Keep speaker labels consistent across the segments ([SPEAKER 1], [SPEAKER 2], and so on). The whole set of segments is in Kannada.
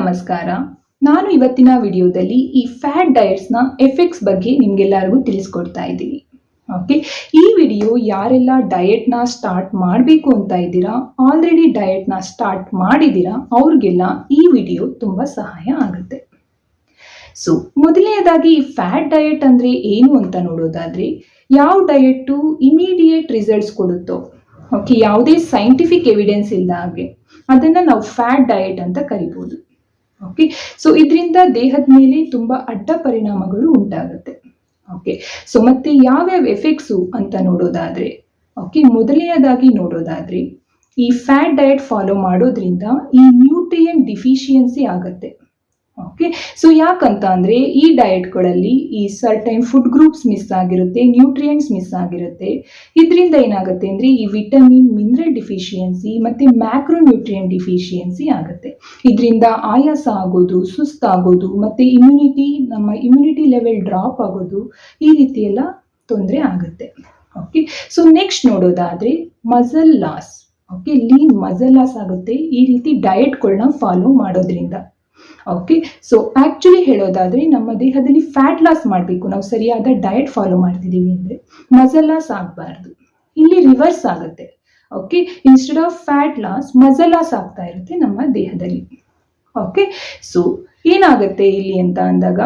[SPEAKER 1] ನಮಸ್ಕಾರ. ನಾನು ಇವತ್ತಿನ ವಿಡಿಯೋದಲ್ಲಿ ಈ ಫ್ಯಾಟ್ ಡಯಟ್ಸ್ನ ಎಫೆಕ್ಟ್ಸ್ ಬಗ್ಗೆ ನಿಮ್ಗೆಲ್ಲರಿಗೂ ತಿಳಿಸ್ಕೊಡ್ತಾ ಇದ್ದೀನಿ. ಓಕೆ, ಈ ವಿಡಿಯೋ ಯಾರೆಲ್ಲ ಡಯಟ್ನ ಸ್ಟಾರ್ಟ್ ಮಾಡಬೇಕು ಅಂತ ಇದ್ದೀರಾ, ಆಲ್ರೆಡಿ ಡಯಟ್ನ ಸ್ಟಾರ್ಟ್ ಮಾಡಿದ್ದೀರಾ, ಅವ್ರಿಗೆಲ್ಲ ಈ ವಿಡಿಯೋ ತುಂಬ ಸಹಾಯ ಆಗುತ್ತೆ. ಸೊ ಮೊದಲನೇದಾಗಿ ಈ ಫ್ಯಾಟ್ ಡಯಟ್ ಅಂದರೆ ಏನು ಅಂತ ನೋಡೋದಾದ್ರೆ, ಯಾವ ಡಯಟು ಇಮಿಡಿಯೇಟ್ ರಿಸಲ್ಟ್ಸ್ ಕೊಡುತ್ತೋ, ಓಕೆ, ಯಾವುದೇ ಸೈಂಟಿಫಿಕ್ ಎವಿಡೆನ್ಸ್ ಇಲ್ಲದ ಹಾಗೆ ಅದನ್ನು ನಾವು ಫ್ಯಾಟ್ ಡಯಟ್ ಅಂತ ಕರಿಬೋದು. ಓಕೆ, ಸೊ ಇದರಿಂದ ದೇಹದ ಮೇಲೆ ತುಂಬ ಅಡ್ಡ ಪರಿಣಾಮಗಳು ಉಂಟಾಗುತ್ತೆ. ಓಕೆ, ಸೊ ಮತ್ತೆ ಯಾವ್ಯಾವ ಎಫೆಕ್ಟ್ಸು ಅಂತ ನೋಡೋದಾದ್ರೆ, ಓಕೆ, ಮೊದಲನೆಯದಾಗಿ ನೋಡೋದಾದ್ರೆ ಈ ಫ್ಯಾಟ್ ಡಯಟ್ ಫಾಲೋ ಮಾಡೋದ್ರಿಂದ ಈ ನ್ಯೂಟ್ರಿಯೆಂಟ್ ಡಿಫಿಷಿಯನ್ಸಿ ಆಗುತ್ತೆ. ಓಕೆ, ಸೊ ಯಾಕಂತ ಅಂದರೆ ಈ ಡಯಟ್ಗಳಲ್ಲಿ ಈ ಸರ್ಟೈನ್ ಫುಡ್ ಗ್ರೂಪ್ಸ್ ಮಿಸ್ ಆಗಿರುತ್ತೆ, ನ್ಯೂಟ್ರಿಯೆಂಟ್ಸ್ ಮಿಸ್ ಆಗಿರುತ್ತೆ. ಇದರಿಂದ ಏನಾಗುತ್ತೆ ಅಂದರೆ ಈ ವಿಟಮಿನ್ ಮಿನರಲ್ ಡಿಫಿಷಿಯನ್ಸಿ ಮತ್ತು ಮ್ಯಾಕ್ರೋ ನ್ಯೂಟ್ರಿಯೆಂಟ್ ಡಿಫಿಷಿಯನ್ಸಿ ಆಗುತ್ತೆ. ಇದರಿಂದ ಆಯಾಸ ಆಗೋದು, ಸುಸ್ತಾಗೋದು ಮತ್ತು ನಮ್ಮ ಇಮ್ಯುನಿಟಿ ಲೆವೆಲ್ ಡ್ರಾಪ್ ಆಗೋದು, ಈ ರೀತಿ ಎಲ್ಲ ತೊಂದರೆ ಆಗುತ್ತೆ. ಓಕೆ, ಸೊ ನೆಕ್ಸ್ಟ್ ನೋಡೋದಾದರೆ muscle loss. Okay, lean muscle loss ಆಗುತ್ತೆ ಈ ರೀತಿ ಡಯಟ್ಗಳನ್ನ ಫಾಲೋ ಮಾಡೋದ್ರಿಂದ. ಓಕೆ, ಸೊ ಆಕ್ಚುಲಿ ಹೇಳೋದಾದ್ರೆ ನಮ್ಮ ದೇಹದಲ್ಲಿ ಫ್ಯಾಟ್ ಲಾಸ್ ಮಾಡಬೇಕು, ನಾವು ಸರಿಯಾದ ಡಯಟ್ ಫಾಲೋ ಮಾಡ್ತಿದ್ದೀವಿ ಅಂದರೆ ಮಸಲ್ ಲಾಸ್ ಆಗಬಾರ್ದು. ಇಲ್ಲಿ ರಿವರ್ಸ್ ಆಗುತ್ತೆ. Okay, instead of fat loss muscle loss ಆಗ್ತಾ ಇರುತ್ತೆ ನಮ್ಮ ದೇಹದಲ್ಲಿ. ಓಕೆ, ಸೊ ಏನಾಗುತ್ತೆ ಇಲ್ಲಿ ಅಂತ ಅಂದಾಗ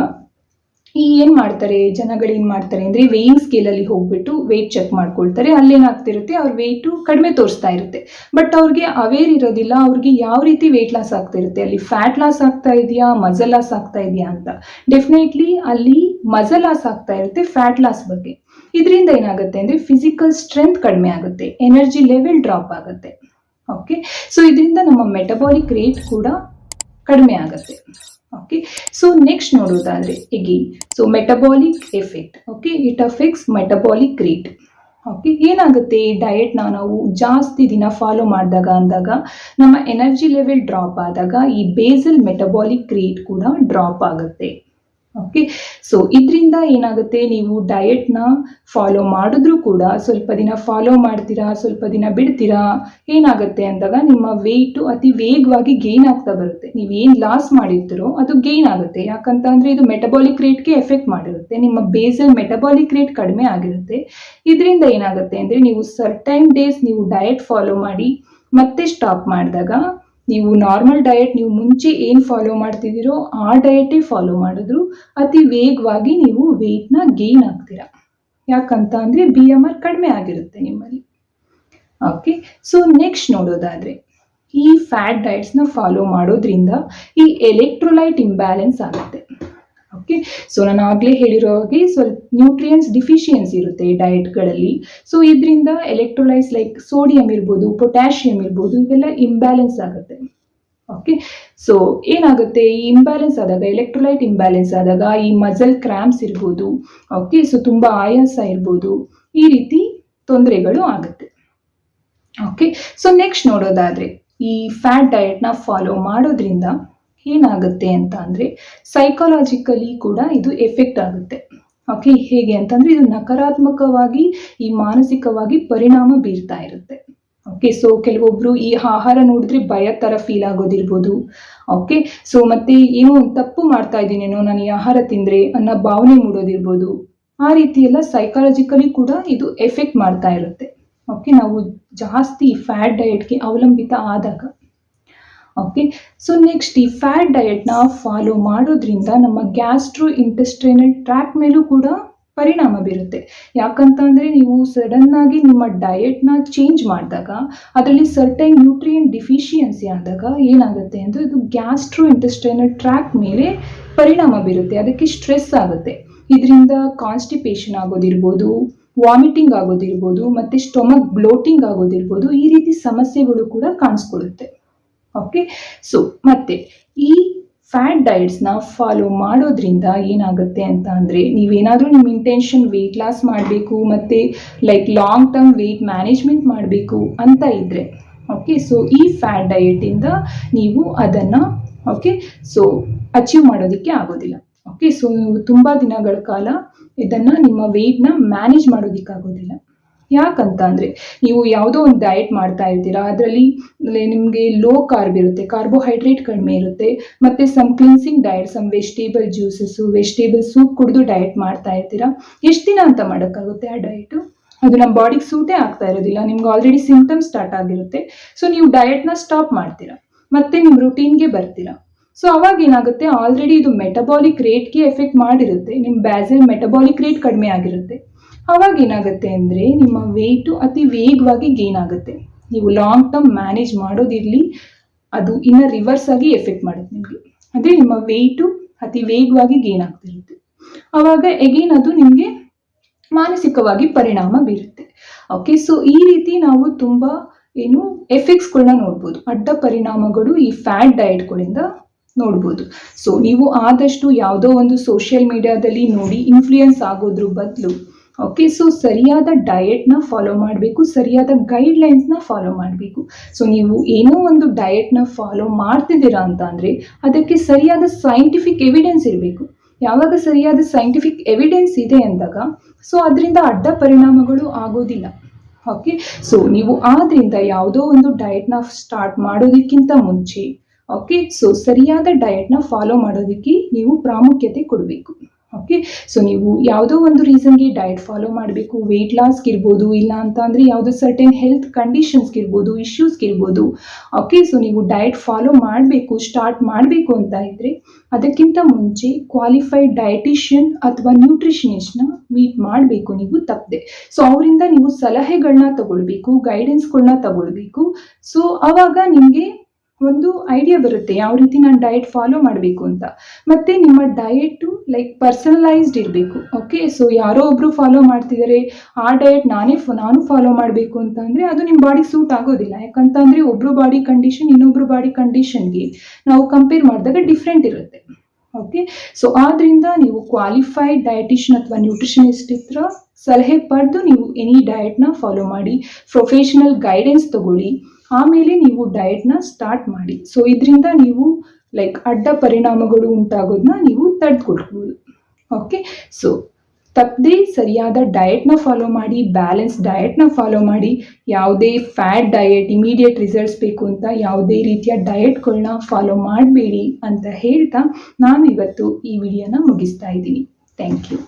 [SPEAKER 1] ಏನ್ ಮಾಡ್ತಾರೆ ಜನಗಳೇನು ಮಾಡ್ತಾರೆ ಅಂದರೆ ವೇಯಿಂಗ್ ಸ್ಕೇಲಲ್ಲಿ ಹೋಗ್ಬಿಟ್ಟು ವೆಯ್ಟ್ ಚೆಕ್ ಮಾಡ್ಕೊಳ್ತಾರೆ. ಅಲ್ಲೇನಾಗ್ತಿರುತ್ತೆ, ಅವ್ರ ವೆಯ್ಟು ಕಡಿಮೆ ತೋರಿಸ್ತಾ ಇರುತ್ತೆ, ಬಟ್ ಅವ್ರಿಗೆ ಅವೇರ್ ಇರೋದಿಲ್ಲ ಅವ್ರಿಗೆ ಯಾವ ರೀತಿ ವೆಯ್ಟ್ ಲಾಸ್ ಆಗ್ತಾ ಇರುತ್ತೆ, ಅಲ್ಲಿ ಫ್ಯಾಟ್ ಲಾಸ್ ಆಗ್ತಾ ಇದೆಯಾ ಮಸಲ್ ಲಾಸ್ ಆಗ್ತಾ ಇದೆಯಾ ಅಂತ. ಡೆಫಿನೆಟ್ಲಿ ಅಲ್ಲಿ ಮಸಲ್ ಲಾಸ್ ಆಗ್ತಾ ಇರುತ್ತೆ ಫ್ಯಾಟ್ ಲಾಸ್ ಬಗ್ಗೆ. ಇದರಿಂದ ಏನಾಗುತ್ತೆ ಅಂದರೆ ಫಿಸಿಕಲ್ ಸ್ಟ್ರೆಂತ್ ಕಡಿಮೆ ಆಗುತ್ತೆ, ಎನರ್ಜಿ ಲೆವೆಲ್ ಡ್ರಾಪ್ ಆಗುತ್ತೆ. ಓಕೆ, ಸೊ ಇದರಿಂದ ನಮ್ಮ ಮೆಟಬಾಲಿಕ್ ರೇಟ್ ಕೂಡ ಕಡಿಮೆ ಆಗುತ್ತೆ. ಓಕೆ, ಸೊ ನೆಕ್ಸ್ಟ್ ನೋಡೋದಾದ್ರೆ again so metabolic effect. Okay, it affects metabolic rate. Okay, ಏನಾಗುತ್ತೆ ಈ ಡಯಟ್ನ ನಾವು ಜಾಸ್ತಿ ದಿನ ಫಾಲೋ ಮಾಡಿದಾಗ ಅಂದಾಗ ನಮ್ಮ ಎನರ್ಜಿ ಲೆವೆಲ್ ಡ್ರಾಪ್ ಆದಾಗ ಈ ಬೇಸಲ್ ಮೆಟಬಾಲಿಕ್ ರೇಟ್ ಕೂಡ ಡ್ರಾಪ್ ಆಗುತ್ತೆ. ಓಕೆ, ಸೊ ಇದರಿಂದ ಏನಾಗುತ್ತೆ, ನೀವು ಡಯಟ್ನ ಫಾಲೋ ಮಾಡಿದ್ರೂ ಕೂಡ ಸ್ವಲ್ಪ ದಿನ ಫಾಲೋ ಮಾಡ್ತೀರಾ, ಸ್ವಲ್ಪ ದಿನ ಬಿಡ್ತೀರಾ, ಏನಾಗುತ್ತೆ ಅಂದಾಗ ನಿಮ್ಮ ವೆಯ್ಟು ಅತಿ ವೇಗವಾಗಿ ಗೇನ್ ಆಗ್ತಾ ಬರುತ್ತೆ. ನೀವು ಏನು ಲಾಸ್ ಮಾಡಿರ್ತೀರೋ ಅದು ಗೇನ್ ಆಗುತ್ತೆ. ಯಾಕಂತ ಅಂದರೆ ಇದು ಮೆಟಬಾಲಿಕ್ ರೇಟ್ಗೆ ಎಫೆಕ್ಟ್ ಮಾಡಿರುತ್ತೆ, ನಿಮ್ಮ ಬೇಸಲ್ ಮೆಟಬಾಲಿಕ್ ರೇಟ್ ಕಡಿಮೆ ಆಗಿರುತ್ತೆ. ಇದರಿಂದ ಏನಾಗುತ್ತೆ ಅಂದರೆ ನೀವು ಸರ್ಟೈನ್ ಡೇಸ್ ನೀವು ಡಯಟ್ ಫಾಲೋ ಮಾಡಿ ಮತ್ತೆ ಸ್ಟಾಪ್ ಮಾಡಿದಾಗ ನೀವು ನಾರ್ಮಲ್ ಡಯಟ್ ನೀವು ಮುಂಚೆ ಏನು ಫಾಲೋ ಮಾಡ್ತಿದ್ದೀರೋ ಆ ಡಯಟೇ ಫಾಲೋ ಮಾಡಿದ್ರು ಅತಿ ವೇಗವಾಗಿ ನೀವು ವೆಯ್ಟ್ನ ಗೇನ್ ಆಗ್ತೀರಾ. ಯಾಕಂತ ಅಂದರೆ BMR ಕಡಿಮೆ ಆಗಿರುತ್ತೆ ನಿಮ್ಮಲ್ಲಿ. ಓಕೆ, ಸೊ ನೆಕ್ಸ್ಟ್ ನೋಡೋದಾದರೆ ಈ ಫ್ಯಾಟ್ ಡಯಟ್ಸ್ನ ಫಾಲೋ ಮಾಡೋದ್ರಿಂದ ಈ ಎಲೆಕ್ಟ್ರೋಲೈಟ್ ಇಂಬ್ಯಾಲೆನ್ಸ್ ಆಗುತ್ತೆ. ಓಕೆ, ಸೊ ನಾನು ಆಗಲೇ ಹೇಳಿರೋ ಹಾಗೆ ಸ್ವಲ್ಪ ನ್ಯೂಟ್ರಿಯೆಂಟ್ಸ್ ಡಿಫಿಷಿಯನ್ಸಿ ಇರುತ್ತೆ ಈ ಡಯಟ್ಗಳಲ್ಲಿ. ಸೊ ಇದರಿಂದ ಎಲೆಕ್ಟ್ರೋಲೈಟ್ಸ್ ಲೈಕ್ ಸೋಡಿಯಂ ಇರ್ಬೋದು, ಪೊಟ್ಯಾಷಿಯಂ ಇರ್ಬೋದು, ಇವೆಲ್ಲ ಇಂಬ್ಯಾಲೆನ್ಸ್ ಆಗುತ್ತೆ. ಓಕೆ, ಸೊ ಏನಾಗುತ್ತೆ ಈ ಇಂಬ್ಯಾಲೆನ್ಸ್ ಆದಾಗ, ಎಲೆಕ್ಟ್ರೋಲೈಟ್ ಇಂಬ್ಯಾಲೆನ್ಸ್ ಆದಾಗ ಈ ಮಸಲ್ ಕ್ರ್ಯಾಂಪ್ಸ್ ಇರ್ಬೋದು, ಓಕೆ, ಸೊ ತುಂಬ ಆಯಾಸ ಇರ್ಬೋದು, ಈ ರೀತಿ ತೊಂದರೆಗಳು ಆಗುತ್ತೆ. ಓಕೆ, ಸೊ ನೆಕ್ಸ್ಟ್ ನೋಡೋದಾದರೆ ಈ ಫ್ಯಾಟ್ ಡಯಟ್ನ ಫಾಲೋ ಮಾಡೋದ್ರಿಂದ ಏನಾಗುತ್ತೆ ಅಂತ ಅಂದರೆ ಸೈಕಾಲಜಿಕಲಿ ಕೂಡ ಇದು ಎಫೆಕ್ಟ್ ಆಗುತ್ತೆ. ಓಕೆ, ಹೇಗೆ ಅಂತಂದರೆ ಇದು ನಕಾರಾತ್ಮಕವಾಗಿ ಈ ಮಾನಸಿಕವಾಗಿ ಪರಿಣಾಮ ಬೀರ್ತಾ ಇರುತ್ತೆ. ಓಕೆ, ಸೊ ಕೆಲವೊಬ್ಬರು ಈ ಆಹಾರ ನೋಡಿದ್ರೆ ಭಯ ಥರ ಫೀಲ್ ಆಗೋದಿರ್ಬೋದು. ಓಕೆ, ಸೊ ಮತ್ತೆ ಏನೋ ತಪ್ಪು ಮಾಡ್ತಾ ಇದ್ದೀನೇನೋ ನಾನು ಈ ಆಹಾರ ತಿಂದರೆ ಅನ್ನೋ ಭಾವನೆ ಮೂಡೋದಿರ್ಬೋದು. ಆ ರೀತಿ ಎಲ್ಲ ಸೈಕಾಲಜಿಕಲಿ ಕೂಡ ಇದು ಎಫೆಕ್ಟ್ ಮಾಡ್ತಾ ಇರುತ್ತೆ. ಓಕೆ, ನಾವು ಜಾಸ್ತಿ ಫ್ಯಾಟ್ ಡಯಟ್ಗೆ ಅವಲಂಬಿತ ಆದಾಗ. ಓಕೆ, ಸೊ ನೆಕ್ಸ್ಟ್ ಈ ಫ್ಯಾಟ್ ಡಯಟ್ನ ಫಾಲೋ ಮಾಡೋದ್ರಿಂದ ನಮ್ಮ ಗ್ಯಾಸ್ಟ್ರೋ ಇಂಟೆಸ್ಟೈನಲ್ ಟ್ರ್ಯಾಕ್ ಮೇಲೂ ಕೂಡ ಪರಿಣಾಮ ಬೀರುತ್ತೆ. ಯಾಕಂತ ಅಂದರೆ ನೀವು ಸಡನ್ನಾಗಿ ನಿಮ್ಮ ಡಯಟ್ನ ಚೇಂಜ್ ಮಾಡಿದಾಗ ಅದರಲ್ಲಿ ಸರ್ಟೈನ್ ನ್ಯೂಟ್ರಿಯೆಂಟ್ ಡಿಫಿಷಿಯನ್ಸಿ ಆದಾಗ ಏನಾಗುತ್ತೆ ಅಂದರೆ ಇದು ಗ್ಯಾಸ್ಟ್ರೋ ಇಂಟೆಸ್ಟೈನಲ್ ಟ್ರ್ಯಾಕ್ ಮೇಲೆ ಪರಿಣಾಮ ಬೀರುತ್ತೆ, ಅದಕ್ಕೆ ಸ್ಟ್ರೆಸ್ ಆಗುತ್ತೆ. ಇದರಿಂದ ಕಾನ್ಸ್ಟಿಪೇಷನ್ ಆಗೋದಿರ್ಬೋದು, ವಾಮಿಟಿಂಗ್ ಆಗೋದಿರ್ಬೋದು, ಮತ್ತು ಸ್ಟೊಮಕ್ ಬ್ಲೋಟಿಂಗ್ ಆಗೋದಿರ್ಬೋದು, ಈ ರೀತಿ ಸಮಸ್ಯೆಗಳು ಕೂಡ ಕಾಣಿಸ್ಕೊಳ್ಳುತ್ತೆ. ಓಕೆ, ಸೊ ಮತ್ತೆ ಈ ಫ್ಯಾಟ್ ಡಯಟ್ಸ್ನ ಫಾಲೋ ಮಾಡೋದ್ರಿಂದ ಏನಾಗುತ್ತೆ ಅಂತ ಅಂದರೆ ನೀವೇನಾದರೂ ನಿಮ್ಮ ಇಂಟೆನ್ಷನ್ ವೆಯ್ಟ್ ಲಾಸ್ ಮಾಡಬೇಕು ಮತ್ತು like long term weight management ಮಾಡಬೇಕು ಅಂತ ಇದ್ದರೆ, ಓಕೆ, ಸೊ ಈ ಫ್ಯಾಟ್ ಡಯಟಿಂದ ನೀವು ಅದನ್ನು ಓಕೆ ಸೊ ಅಚೀವ್ ಮಾಡೋದಕ್ಕೆ ಆಗೋದಿಲ್ಲ. ಓಕೆ, ಸೊ ನೀವು ತುಂಬ ದಿನಗಳ ಕಾಲ ಇದನ್ನು ನಿಮ್ಮ ವೆಯ್ಟ್ನ ಮ್ಯಾನೇಜ್ ಮಾಡೋದಕ್ಕಾಗೋದಿಲ್ಲ. ಯಾಕಂತ ಅಂದರೆ ನೀವು ಯಾವುದೋ ಒಂದು ಡಯಟ್ ಮಾಡ್ತಾ ಇರ್ತೀರಾ, ಅದರಲ್ಲಿ ನಿಮಗೆ ಲೋ ಕಾರ್ಬ್ ಇರುತ್ತೆ, ಕಾರ್ಬೋಹೈಡ್ರೇಟ್ ಕಡಿಮೆ ಇರುತ್ತೆ, ಮತ್ತು some cleansing diet, some vegetable juices, vegetable soup ಕುಡಿದು ಡಯಟ್ ಮಾಡ್ತಾ ಇರ್ತೀರಾ. ಎಷ್ಟು ದಿನ ಅಂತ ಮಾಡೋಕ್ಕಾಗುತ್ತೆ ಆ ಡಯಟು? ಅದು ನಮ್ಮ ಬಾಡಿಗೆ ಸೂಟೇ ಆಗ್ತಾ ಇರೋದಿಲ್ಲ, ನಿಮ್ಗೆ ಆಲ್ರೆಡಿ ಸಿಂಪ್ಟಮ್ಸ್ ಸ್ಟಾರ್ಟ್ ಆಗಿರುತ್ತೆ. ಸೊ ನೀವು ಡಯಟ್ನ ಸ್ಟಾಪ್ ಮಾಡ್ತೀರಾ, ಮತ್ತೆ ನಿಮ್ಮ ರುಟೀನ್ಗೆ ಬರ್ತೀರಾ. ಸೊ ಅವಾಗ ಏನಾಗುತ್ತೆ, ಆಲ್ರೆಡಿ ಇದು ಮೆಟಬಾಲಿಕ್ ರೇಟ್ಗೆ ಎಫೆಕ್ಟ್ ಮಾಡಿರುತ್ತೆ, ನಿಮ್ಮ ಬ್ಯಾಸಲ್ ಮೆಟಬಾಲಿಕ್ ರೇಟ್ ಕಡಿಮೆ ಆಗಿರುತ್ತೆ. ಅವಾಗ ಏನಾಗುತ್ತೆ ಅಂದರೆ ನಿಮ್ಮ ವೆಯ್ಟು ಅತಿ ವೇಗವಾಗಿ ಗೇನ್ ಆಗುತ್ತೆ. ನೀವು ಲಾಂಗ್ ಟರ್ಮ್ ಮ್ಯಾನೇಜ್ ಮಾಡೋದಿರಲಿ, ಅದು ಇನ್ನು ರಿವರ್ಸ್ ಆಗಿ ಎಫೆಕ್ಟ್ ಮಾಡುತ್ತೆ ನಿಮಗೆ. ಅಂದರೆ ನಿಮ್ಮ ವೆಯ್ಟು ಅತಿ ವೇಗವಾಗಿ ಗೇನ್ ಆಗ್ತಿರುತ್ತೆ. ಆವಾಗ ಎಗೇನ್ ಅದು ನಿಮಗೆ ಮಾನಸಿಕವಾಗಿ ಪರಿಣಾಮ ಬೀರುತ್ತೆ. ಓಕೆ, ಸೊ ಈ ರೀತಿ ನಾವು ತುಂಬ ಎಫೆಕ್ಟ್ಸ್ಗಳನ್ನ ನೋಡ್ಬೋದು, ಅಡ್ಡ ಪರಿಣಾಮಗಳು ಈ ಫ್ಯಾಟ್ ಡಯಟ್ಗಳಿಂದ ನೋಡ್ಬೋದು. ಸೊ ನೀವು ಆದಷ್ಟು ಯಾವುದೋ ಒಂದು ಸೋಷಿಯಲ್ ಮೀಡಿಯಾದಲ್ಲಿ ನೋಡಿ ಇನ್ಫ್ಲೂಯೆನ್ಸ್ ಆಗೋದ್ರ ಬದಲು ಓಕೆ, ಸೊ ಸರಿಯಾದ ಡಯಟ್ನ ಫಾಲೋ ಮಾಡಬೇಕು, ಸರಿಯಾದ ಗೈಡ್ಲೈನ್ಸ್ನ ಫಾಲೋ ಮಾಡಬೇಕು. ಸೊ ನೀವು ಏನೋ ಒಂದು ಡಯಟ್ನ ಫಾಲೋ ಮಾಡ್ತಿದ್ದೀರಾ ಅಂತ ಅಂದರೆ ಅದಕ್ಕೆ ಸರಿಯಾದ ಸೈಂಟಿಫಿಕ್ ಎವಿಡೆನ್ಸ್ ಇರಬೇಕು. ಯಾವಾಗ ಸರಿಯಾದ ಸೈಂಟಿಫಿಕ್ ಎವಿಡೆನ್ಸ್ ಇದೆ ಅಂದಾಗ ಸೊ ಅದರಿಂದ ಅಡ್ಡ ಪರಿಣಾಮಗಳು ಆಗೋದಿಲ್ಲ. ಓಕೆ, ಸೊ ನೀವು ಆದ್ದರಿಂದ ಯಾವುದೋ ಒಂದು ಡಯಟ್ನ ಸ್ಟಾರ್ಟ್ ಮಾಡೋದಕ್ಕಿಂತ ಮುಂಚೆ ಓಕೆ, ಸೊ ಸರಿಯಾದ ಡಯಟ್ನ ಫಾಲೋ ಮಾಡೋದಕ್ಕೆ ನೀವು ಪ್ರಾಮುಖ್ಯತೆ ಕೊಡಬೇಕು. ಓಕೆ, ಸೊ ನೀವು ಯಾವುದೋ ಒಂದು ರೀಸನ್ಗೆ ಡಯಟ್ ಫಾಲೋ ಮಾಡಬೇಕು, ವೆಯ್ಟ್ ಲಾಸ್ಗೆ ಇರ್ಬೋದು, ಇಲ್ಲ ಅಂತ ಅಂದರೆ ಯಾವುದೋ ಸರ್ಟೆನ್ ಹೆಲ್ತ್ ಕಂಡೀಷನ್ಸ್ಗೆ ಇರ್ಬೋದು, ಇಶ್ಯೂಸ್ಗೆ ಇರ್ಬೋದು. ಓಕೆ, ಸೊ ನೀವು ಡಯಟ್ ಫಾಲೋ ಮಾಡಬೇಕು, ಸ್ಟಾರ್ಟ್ ಮಾಡಬೇಕು ಅಂತ ಇದ್ದರೆ ಅದಕ್ಕಿಂತ ಮುಂಚೆ ಕ್ವಾಲಿಫೈಡ್ ಡಯಟಿಷಿಯನ್ ಅಥವಾ ನ್ಯೂಟ್ರಿಷನಿಸ್ಟ್ನ ಮೀಟ್ ಮಾಡಬೇಕು ನೀವು ತಪ್ಪದೆ. ಸೊ ಅವರಿಂದ ನೀವು ಸಲಹೆಗಳನ್ನ ತಗೊಳ್ಬೇಕು, ಗೈಡೆನ್ಸ್ಗಳನ್ನ ತಗೊಳ್ಬೇಕು. ಸೊ ಆವಾಗ ನಿಮಗೆ ಒಂದು ಐಡಿಯಾ ಬರುತ್ತೆ ಯಾವ ರೀತಿ ನಾನು ಡಯಟ್ ಫಾಲೋ ಮಾಡಬೇಕು ಅಂತ. ಮತ್ತು ನಿಮ್ಮ ಡಯಟು ಲೈಕ್ ಪರ್ಸನಲೈಸ್ಡ್ ಇರಬೇಕು. ಓಕೆ, ಸೊ ಯಾರೋ ಒಬ್ಬರು ಫಾಲೋ ಮಾಡ್ತಿದ್ದಾರೆ, ಆ ಡಯಟ್ ನಾನು ಫಾಲೋ ಮಾಡಬೇಕು ಅಂತ ಅಂದರೆ ಅದು ನಿಮ್ಮ ಬಾಡಿ ಸೂಟ್ ಆಗೋದಿಲ್ಲ. ಯಾಕಂತ ಅಂದರೆ ಒಬ್ಬರು ಬಾಡಿ ಕಂಡೀಷನ್ ಇನ್ನೊಬ್ಬರು ಬಾಡಿ ಕಂಡೀಷನ್ಗೆ ನಾವು ಕಂಪೇರ್ ಮಾಡಿದಾಗ ಡಿಫ್ರೆಂಟ್ ಇರುತ್ತೆ. ಓಕೆ, ಸೊ ಆದ್ದರಿಂದ ನೀವು ಕ್ವಾಲಿಫೈಡ್ ಡಯಟಿಷಿಯನ್ ಅಥವಾ ನ್ಯೂಟ್ರಿಷನಿಸ್ಟ್ ಹತ್ರ ಸಲಹೆ ಪಡೆದು ನೀವು ಎನಿ ಡಯಟ್ನ ಫಾಲೋ ಮಾಡಿ, ಪ್ರೊಫೆಷನಲ್ ಗೈಡೆನ್ಸ್ ತಗೊಳ್ಳಿ, ಆಮೇಲೆ ನೀವು ಡಯಟ್ನ ಸ್ಟಾರ್ಟ್ ಮಾಡಿ. ಸೊ ಇದರಿಂದ ನೀವು ಲೈಕ್ ಅಡ್ಡ ಪರಿಣಾಮಗಳು ಉಂಟಾಗೋದನ್ನ ನೀವು ತಡೆದುಕೊಳ್ಬೋದು. ಓಕೆ, ಸೊ ತಪ್ಪದೇ ಸರಿಯಾದ ಡಯಟ್ನ ಫಾಲೋ ಮಾಡಿ, ಬ್ಯಾಲೆನ್ಸ್ ಡಯಟ್ನ ಫಾಲೋ ಮಾಡಿ. ಯಾವುದೇ ಫ್ಯಾಟ್ ಡಯಟ್ ಇಮಿಡಿಯೇಟ್ ರಿಸಲ್ಟ್ಸ್ ಬೇಕು ಅಂತ ಯಾವುದೇ ರೀತಿಯ ಡಯಟ್ಗಳನ್ನ ಫಾಲೋ ಮಾಡಬೇಡಿ ಅಂತ ಹೇಳ್ತಾ ನಾನು ಇವತ್ತು ಈ ವಿಡಿಯೋನ ಮುಗಿಸ್ತಾ ಇದ್ದೀನಿ. Thank you.